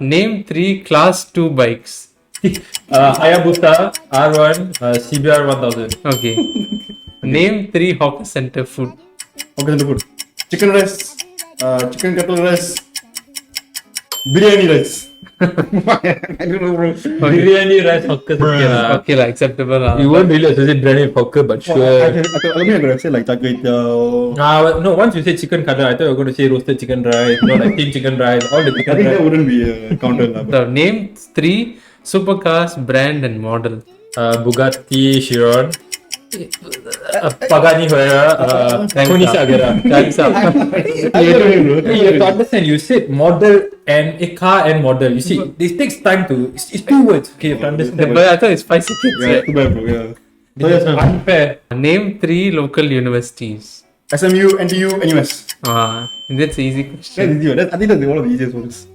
Name 3 Class 2 bikes. Hayabusa, R1, CBR 1000. Okay. Name 3 hawker center food. Okay, the food. Chicken rice, chicken kettle rice, biryani rice. I don't know, bro. Biryani rice hawker. Okay, lah. Okay, like acceptable. You won't really associate biryani with hawker, but I sure. could have said like char kway teow. No, once you say chicken cutlet, I thought you were going to say roasted chicken rice, like thin chicken rice, all the I chicken think that rice. wouldn't be counted. But So, name 3 supercars, brand and model. Bugatti Chiron, Pagani Huayra, Koenigsegg Agera. Time's up. You have to understand, you said model and a car and model. You see, this takes time to. It's 2 words. Okay, you have to understand. But I thought it's 5 seconds. yeah, Right? too bad, bro. Yeah. So This is yes, unfair. Name 3 local universities. SMU, NTU, NUS. That's an easy question. That's easy. I think that's one of the easiest ones.